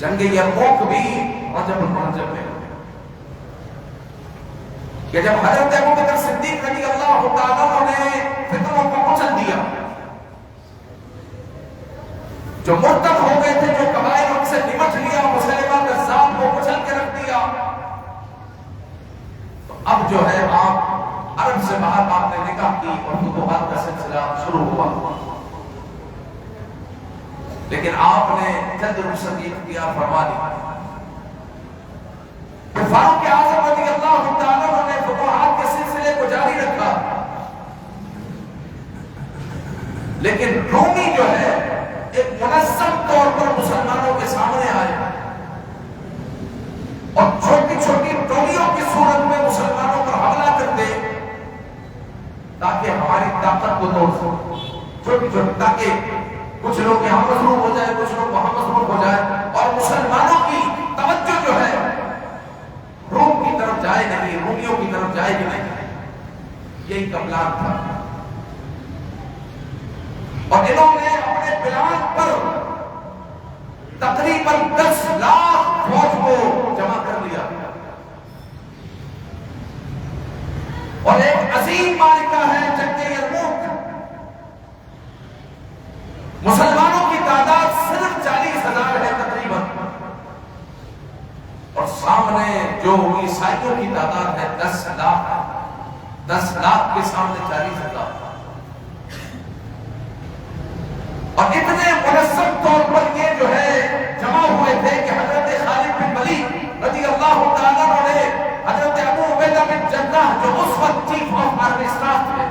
جنگ یرموک بھی رجب المرجب میں کہ جب حضرت ابوبکر صدیق رضی اللہ تعالیٰ عنہ نے فتنوں کو کچل دیا، جو مرتد ہو گئے تھے، جو قبائل ان سے نمٹ لیا، مسلمہ کذاب کو کچل کے رکھ دیا، تو اب جو ہے آپ عرب سے باہر آپ نے نکاح کی اور فتوحات کا سلسلہ شروع ہوا، لیکن آپ نے جلد رخصتی اختیار فرما لی۔ فاروق اعظم رضی اللہ تعالیٰ عنہ نے فتوحات کے سلسلے کو جاری رکھا، لیکن رومی جو ہے ایک منظم طور پر مسلمانوں کے سامنے آئے اور چھوٹی چھوٹی ٹولیوں کی صورت میں مسلمانوں پر حملہ کرتے تاکہ ہماری طاقت کو توڑ سکے، چھوٹی چھوٹی، تاکہ کچھ لوگ یہاں مصروف ہو جائے، کچھ لوگ وہاں مصروف ہو جائے، اور مسلمانوں کی توجہ جو ہے روم کی طرف جائے نہیں، رومیوں کی طرف جائے بھی نہیں۔ یہی کا پلان تھا، اور انہوں نے اپنے پلان پر تقریباً 10 لاکھ فوج کو جمع کر لیا، اور ایک عظیم معرکہ ہے جنگ یرموک۔ مسلمانوں کی تعداد صرف 40,000 ہے تقریباً، اور سامنے جو عیسائیوں کی تعداد ہے 10 لاکھ، 10 لاکھ کے سامنے 40,000، اور اتنے منظم طور پر یہ جو ہے جمع ہوئے تھے کہ حضرت خالد بن ولید رضی اللہ تعالیٰ عنہ نے حضرت ابو عبیدہ بن جراح جو اس وقت چیف آف آرمی اسٹاف تھے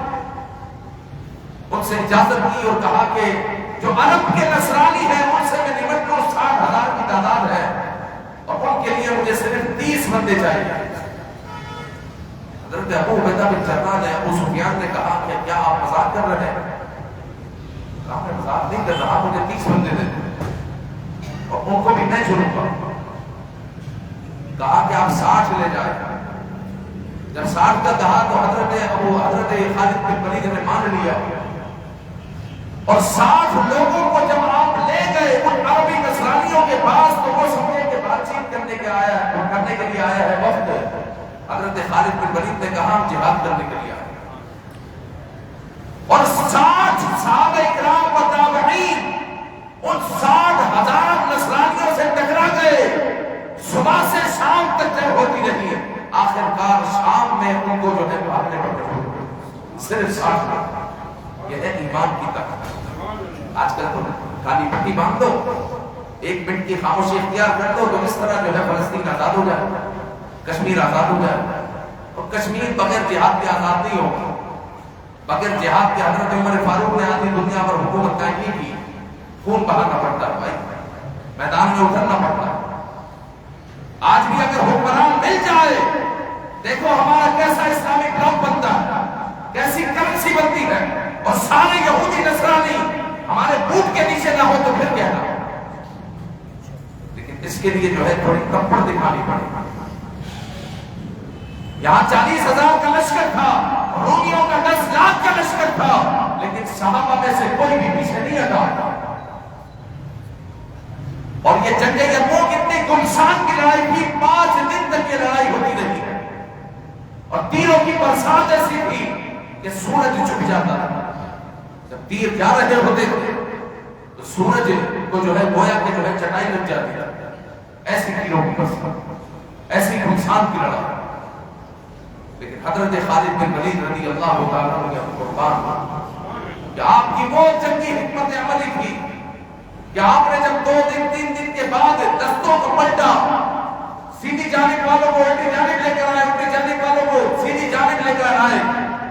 ان سے اجازت کی اور کہا کہ جو عرب کے نصرانی ہیں ان سے میں نمٹ لوں، 60,000 کی تعداد ہے، اور ان کے لیے مجھے صرف 30 بندے چاہیے۔ حضرت ابو عبیدہ بن جراح نے ابو سفیان نے کہا کہ کیا آپ مذاق کر رہے ہیں؟ کہا میں مذاق نہیں کر رہا، مجھے 30 بندے دے دیں اور ان کو بھی میں چھوڑوں گا۔ کہا کہ آپ 60 لے جائیں۔ جب 60 کا کہا تو حضرت خالد بن ولید نے مان لیا، اور 60 لوگوں کو جب آپ لے گئے ان عربی نصرانیوں کے پاس تو وہ سمجھے کہ بات چیت کرنے کے لیے آیا ہے وفد۔ حضرت خالد بن ولید نے کہا ہم جہاد کرنے کے لیے آئے، اور 60 صحابہ اکرام و تابعین ان 60,000 نصرانیوں سے ٹکرا گئے۔ صبح سے شام تک جنگ ہوتی رہی ہے، آخر کار شام میں ان کو جو ہے بھاگنے پڑے، صرف 60 لوگ۔ یہ ہے ایمان کی طاقت۔ آج کل تو کالی پٹی باندھ دو، 1 منٹ کی خاموشی اختیار کر دو تو اس طرح جو ہے فلسطین آزاد ہو جائے، کشمیر آزاد ہو جائے، اور کشمیر بغیر جہاد کے آزاد نہیں ہوگا۔ بغیر جہاد کے حضرت عمر فاروق نے آدھی دنیا پر حکومت قائم نہیں کی، خون بہانا پڑتا ہے بھائی، میدان میں اترنا پڑتا ہے۔ آج بھی اگر حکمران مل جائے، دیکھو ہمارا کیسا اسلامی بلاک بنتا ہے، کیسی کرنسی بنتی ہے، اور سارے یہودی نصرانی ہمارے بوٹ کے نیچے نہ ہو تو پھر کہنا۔ لیکن اس کے لیے جو ہے تھوڑی کپڑ دکھانی پڑے۔ یہاں 40,000 کا لشکر تھا، رومیوں کا 10 لاکھ کا لشکر تھا، لیکن صحابہ میں سے کوئی بھی پیچھے نہیں ہٹا۔ اور یہ جنگ یرموک اتنی گمشان کی لڑائی تھی، 5 دن تک یہ لڑائی ہوتی رہی، اور تیروں کی برسات ایسی تھی کہ سورج چھپ جاتا تھا۔ جب تیر جا رہے ہوتے تھے تو سورج کو جو ہے گویا کہ جو ہے چٹائی لگ جاتی ہے، ایسی تیروں کی برسات، ایسی گمشان کی لڑائی۔ لیکن حضرت خالد بن ولید رضی اللہ تعالیٰ عنہ قربان کہ آپ کی وہ جنگی حکمت عملی تھی کہ آپ نے جب 2 دن 3 دن کے بعد دستوں کو پلٹا، سیدھی جانب والوں کو الٹی جانب لے کر آئے، الٹی جانب والوں کو سیدھی جانب لے کر آئے،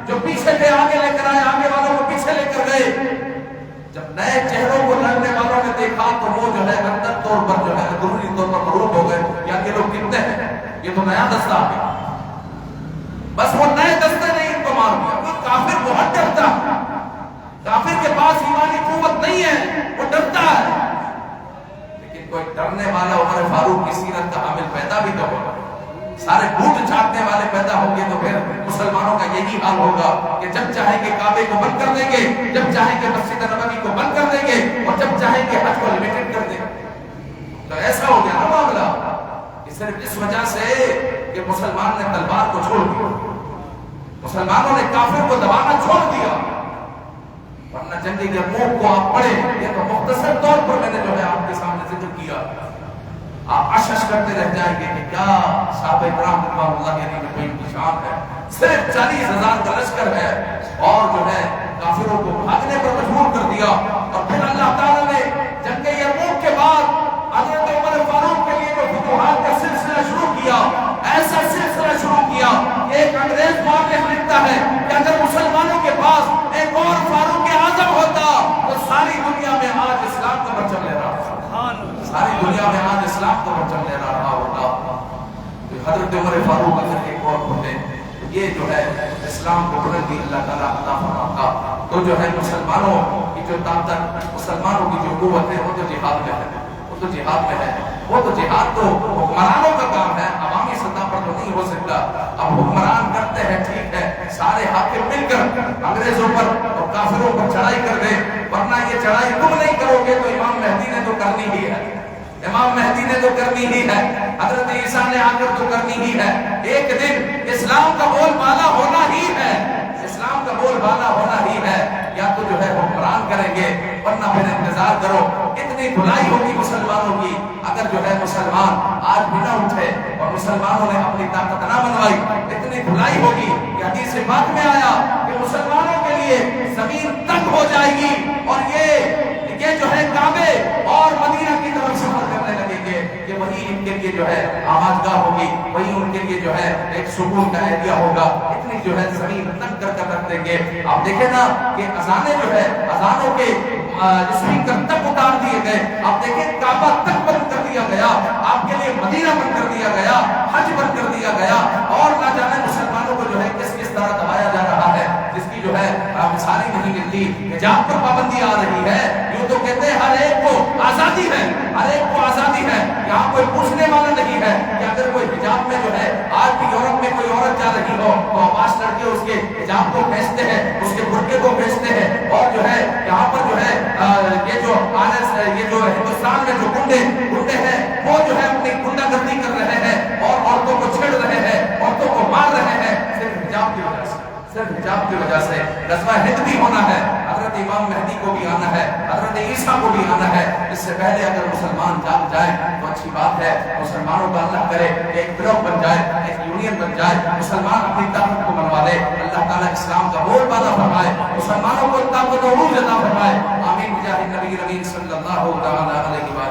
جو پیچھے تھے آگے لے کر آئے، آگے والوں کو پیچھے لے کر گئے۔ جب نئے چہروں کو لڑنے والوں نے دیکھا تو وہ جو ہے اندر طور پر جو ہے ضروری طور پر مغلوب ہو گئے، یا یہ لوگ کتنے ہیں، یہ تو نیا دستہ آ گیا۔ بس وہ نئے دستے نے ان کو مار دیا۔ وہ کافر بہت ڈرتا ہے، کافر کے پاس ایمانی قوت نہیں ہے، وہ ڈرتا ہے، لیکن کوئی ڈرنے والا عمر فاروق کی سیرت کا حامل پیدا بھی تو ہوگا۔ سارے بوٹ چاٹنے والے پیدا ہوں گے تو پھر مسلمانوں کا یہی حال ہوگا کہ جب چاہیں گے کعبے کو بند کر دیں گے، جب چاہیں گے مسجد نبوی کو بند کر دیں گے، اور جب چاہیں گے حج کو لمیٹڈ کر دیں گے۔ تو ایسا ہو گیا کہ مسلمان نے تلوار کو چھوڑ دیا، مسلمانوں نے کافر کو دبانا چھوڑ دیا. ورنہ جنگ یرموک کو آپ پڑھیں، یہ تو مختصر طور پر میں نے جو ہے آپ کے سامنے ذکر کیا، آپ اشش کرتے رہ جائیں گے کہ کیا صحابہ کرام رضوان اللہ علیہ کی شان ہے. صرف 40,000 کا لشکر ہے اور جو ہے کافروں کو بھاگنے پر مجبور کر دیا. اور پھر اللہ تعالیٰ نے جنگ یرموک کے بعد حضرت عمر فاروق کے لیے جو فتوحات کا سلسلہ شروع کیا، ایسا سلسلہ شروع کیا کہ ایک انگریز مؤرخ لکھتا ہے کہ اگر مسلمانوں کے پاس ایک اور فاروق اعظم ہوتا تو ساری دنیا میں آج اسلام کا پرچم لے رہا تھا، ساری دنیا میں آج اسلام کا پرچم لے رہا ہوتا. حضرت عمر فاروق اگر ایک اور ہوتے، یہ جو ہے اسلام کو بلندی اللہ تعالیٰ عطا فرماتا. تو جو ہے مسلمانوں کی جو طاقت، مسلمانوں کی جو قوت ہے وہ تو جہاد میں ہے، وہ تو جہاد میں ہے. وہ تو جہاد تو حکمرانوں کا کام ہے، عوامی سطح پر تو نہیں ہو سکتا. اب حکمران کرتے ہیں ٹھیک ہے، سارے حاکم مل کر انگریزوں پر اور کافروں پر چڑھائی کر دیں، ورنہ یہ چڑھائی تم نہیں کرو گے تو امام مہدی نے تو کرنی ہی ہے، امام مہدی نے تو کرنی ہی ہے، حضرت عیسیٰ نے آ کر تو کرنی ہی ہے. ایک دن اسلام کا بول بالا ہونا ہی ہے، اسلام کا بول بالا ہونا ہی ہے. یا تو جو ہے حکمران کریں گے، ورنہ پھر انتظار کرو. اتنی دھلائی ہوگی مسلمانوں کی اگر جو ہے مسلمان آج بھی نہ اٹھے اور مسلمانوں نے اپنی طاقت نہ بنوائی. اتنی دھلائی ہوگی کہ حدیث پاک میں آیا کہ مسلمانوں کے لیے زمین تنگ ہو جائے گی اور یہ جو ہے کعبے اور مدینہ کی طرف سفر کرنے لگیں گے کہ وہی ان کے لیے جو ہے آماد گاہ ہوگی، وہی ان کے لیے جو ہے ایک سکون کا ایریا ہوگا. اتنی جو ہے زمین تنگ کر رکھ دیں گے. آپ دیکھیں نا کہ اذانیں جو ہے اذانوں کے اسپیکر تک اتار دیے گئے. آپ دیکھیں کعبہ تک بند کر دیا گیا، آپ کے لیے مدینہ بند کر دیا گیا، حج بند کر دیا گیا. اور نہ جانے مسلمانوں کو جو ہے کس کس طرح دبایا جا رہا ہے، جس کی جو ہے مثال ہی نہیں ملتی. حجاب پر پابندی آ رہی ہے. یوں تو کہتے ہیں ہر ایک کو آزادی ہے، ہر ایک کو آزادی ہے. یہاں کوئی پوچھنے والا نہیں ہے کہ اگر کوئی حجاب میں جو ہے آج بھی یورپ میں کوئی عورت جا رہی ہو تو آواز لڑکے اس کے حجاب کو بھیجتے ہیں، اس کے برقعے کو بھیجتے ہیں. اور جو ہے یہاں پر جو ہے یہ جو ہندوستان میں جو گنڈے ہیں وہ جو ہے اپنی گنڈا گردی کر رہے ہیں اور عورتوں کو چھیڑ رہے ہیں، عورتوں کو مار رہے ہیں صرف حجاب کی وجہ سے، صرف حجاب کی وجہ سے. غزوہ ہند بھی ہونا ہے، حضرت امام مہدی کو بھی آنا ہے، حضرت عیسیٰ کو بھی آنا ہے. اس سے پہلے اگر مسلمان جاگ جائیں تو اچھی بات ہے. مسلمانوں کا اللہ کرے ایک گروہ بن جائے، ایک یونین بن جائے، مسلمان اپنی طاقت کو منوا لے. اللہ تعالیٰ اسلام کا بول بالا فرمائے، مسلمانوں کو طاقت و عروج عطا فرمائے. آمین بجاہ نبی کریم صلی اللہ علیہ وسلم.